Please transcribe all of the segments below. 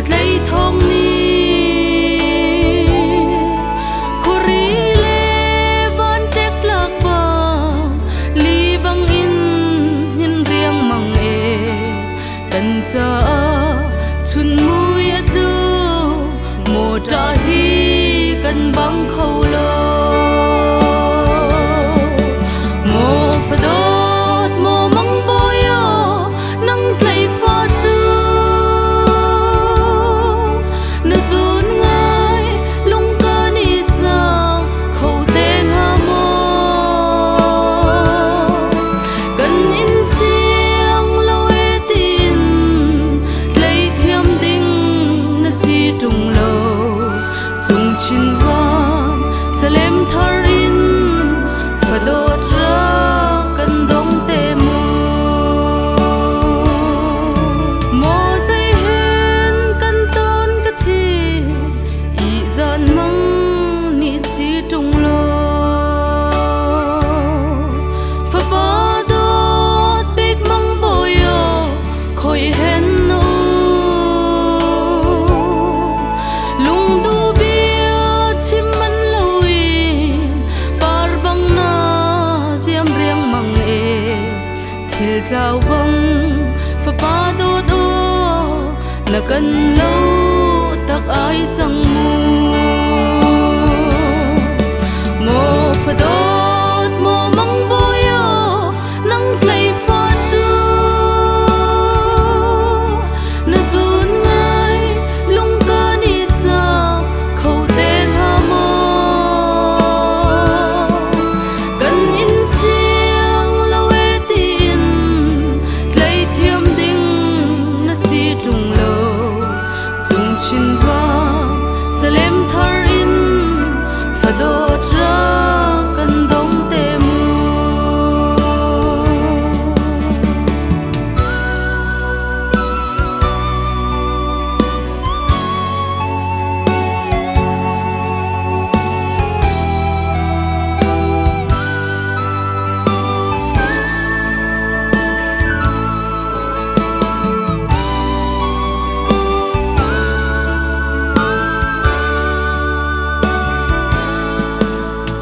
lấy thông ni khori le van tek lak ba li bang in hin riang mang e kan cha chun mui atu mo ta hi kan bang khâu lo mo fadot mo mang boyo nang tlai fa chu na zun ngai lung ka ni sa khâu ten ha mo kan in siang lo e tin tlai thiam ding na si tung lo chung chin wan salem thar in fadot ra kan dong te mu mo zai hen kan ton ka thi i zan mang ni si tung lo fa ba dot big mang boyo khoi hen no lung du bia chim man loi par bang na ziam riang mang e thil tlau bang fa pa dot o na kan lo tak ai chang mu mo fa dot mo mang boyo nang tlai fa chu na zun ngai lung ka ni sa khâu ten ha mo kan in siang lo e tin tlai thiam ding na si tung lo chung chin wa salem thar in fadot ra kan dong te mu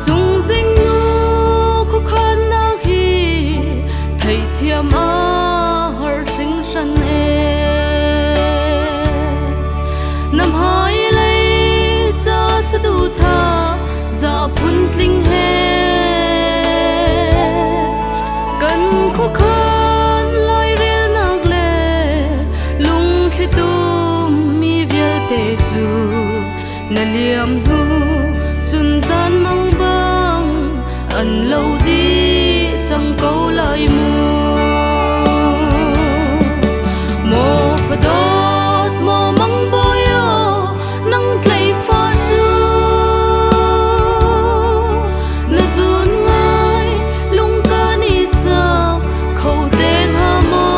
chung ding nu khu khan na hi thei thiam a har sing san e nam hai lei cha sa du tha za phun tling he kan khu khan loi rel nak le lung thli tum mi vial te chu na liam hu chun zan mang bang an lo di chang ko lai mu mo fadot mo mang boyo nang tlai fa chu na zun ngai lung ka ni sa khâu ten ha mo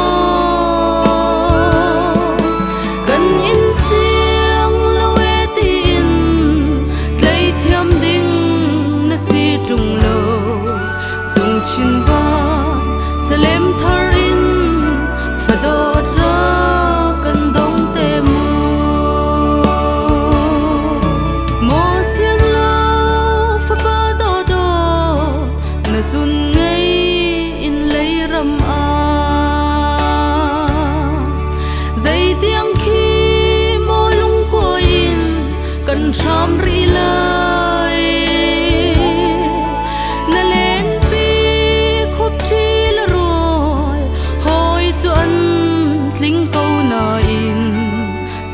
kan in siang lo e tin tlai thiam ding na si tung lo chung chin wa salem thar in fadot ra kan dong te mu mo sian lo fa ba do do na zun ngai in lei ram a zai tiang khi mo lung ko in kan ram ri lai na len pi khop thi la roi hoi chu an tling ko na in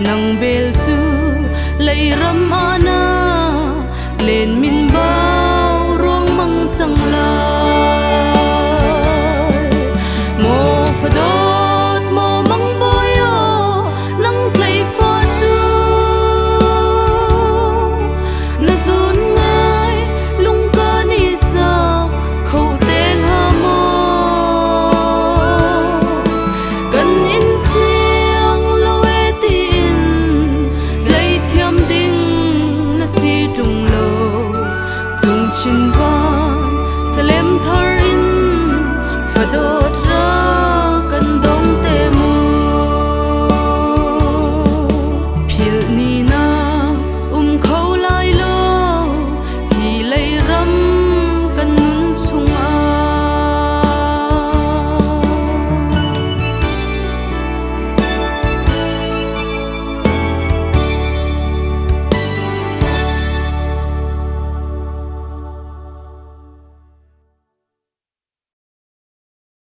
nang bel chu lei ram ana len min bao ruang mang chang lai Fado